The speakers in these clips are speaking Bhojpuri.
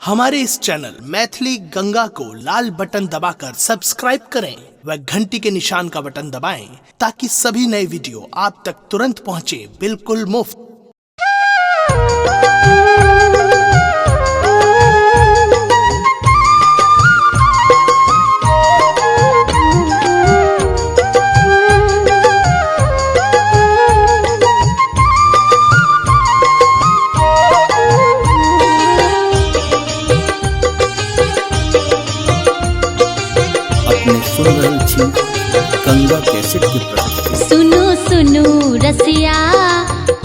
हमारे इस चैनल मैथिली गंगा को लाल बटन दबाकर सब्सक्राइब करें व घंटी के निशान का बटन दबाएं ताकि सभी नए वीडियो आप तक तुरंत पहुंचे बिल्कुल मुफ्त। सुन रही थी गंगा कैसेट की प्रस्तुति। सुनो सुनो रसिया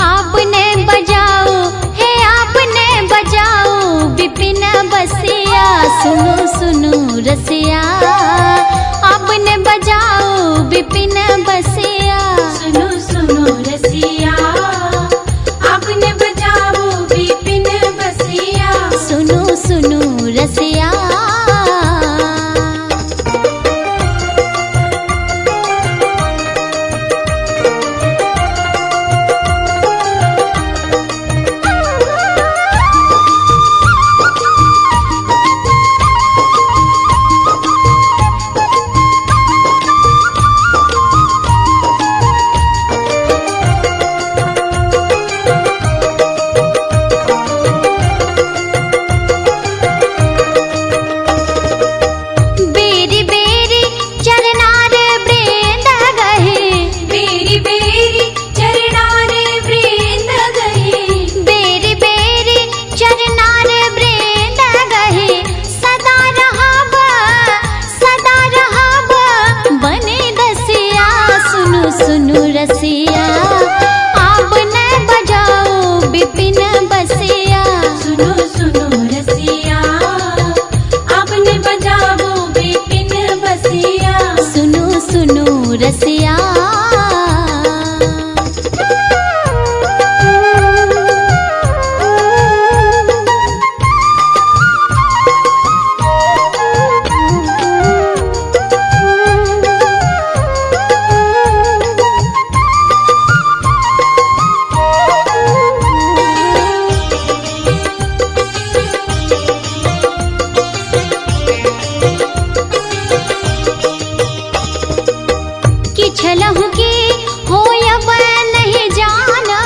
आपने बजाओ है आपने बजाओ विपिन बसिया। सुनो सुनो रसिया आपने बजाओ विपिन बसिया। सुनो सुनो रसिया आपने बजाओ विपिन बसिया। सुनो सुनो रसिया रसिया आपने बजाओ विपिन बसिया। सुनो सुनो रसिया आपने बजाओ विपिन बसिया। सुनो सुनो रसिया लहू की हो अब नहीं जाना।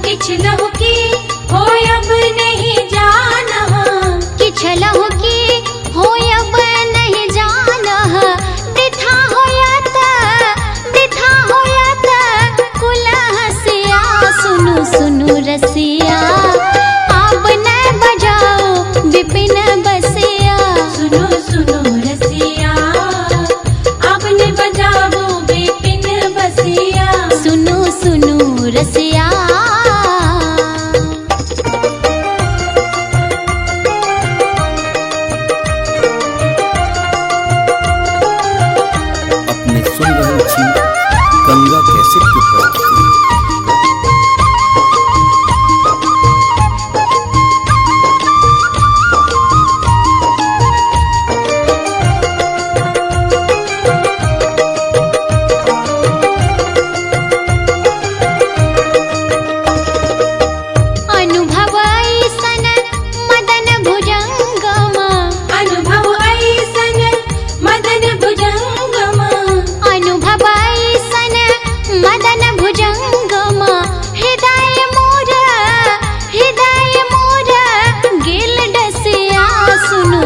किछ लहू की हो अब नहीं जाना। किछ लहू की हो अब नहीं जाना। दिथा होयत कुल हसिया। सुनो सुनो रसिया आपने बजाओ विपिन बसिया। सुनो सुनो रसिया आपने बजाओ विपिन बसिया। सुनो सुनो रसिया अपने सुन रही थी गंगा कैसेट की प्रस्तुति।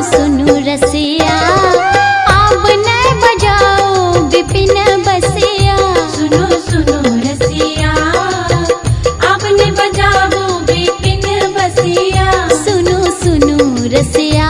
सुनो रसिया आपने बजाओ विपिन बसिया। सुनो सुनो रसिया आपने बजाओ विपिन बसिया। सुनो सुनो रसिया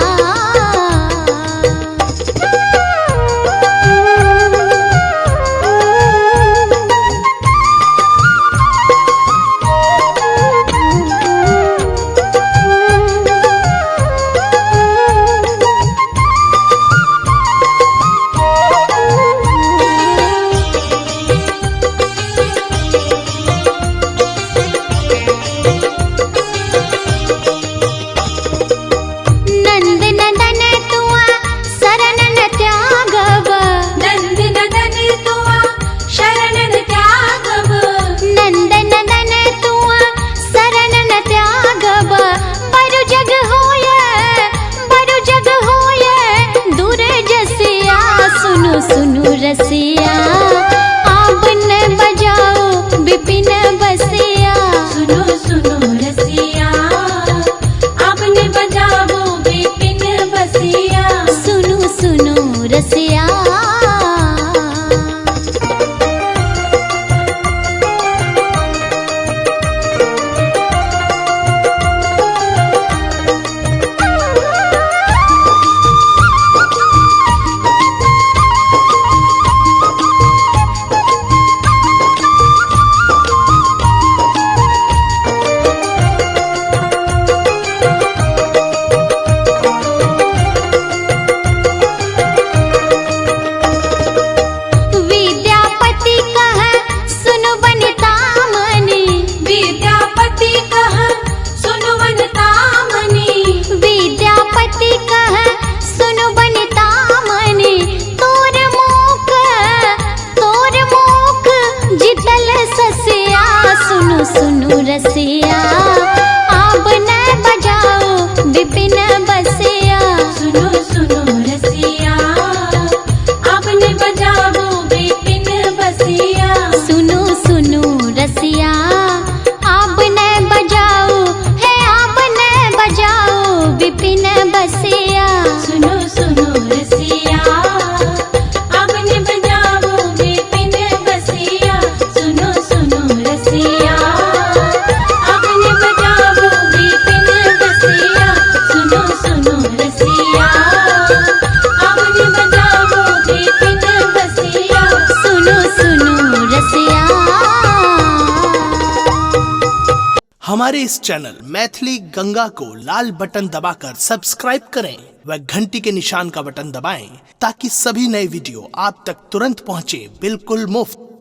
रसिया। विद्यापति कह सुन वनिता मनी, विद्यापति कह सुन वनिता मनी, विद्यापति कह सुन वनिता मनी। तोर मुख जितल ससिया, सुनु सुनु रसिया। अब न बजाओ विपिन बसिया, सुनो सुनो रसिया, अब न बजाओ विपिन बसिया। सुनु सुनु रसिया। अब न बजाओ है, अब न बजाओ विपिन बसिया। सुनो सुनो रसिया, अब न बजाओ विपिन बसिया। सुनो सुनो रसिया, अब न बजाओ विपिन बसिया। सुनो सुनो रसिया, अब न बजाओ विपिन बसिया। सुनु सुनु रसिया। हमारे इस चैनल मैथिली गंगा को लाल बटन दबाकर सब्सक्राइब करें व घंटी के निशान का बटन दबाएं ताकि सभी नए वीडियो आप तक तुरंत पहुंचे बिल्कुल मुफ्त।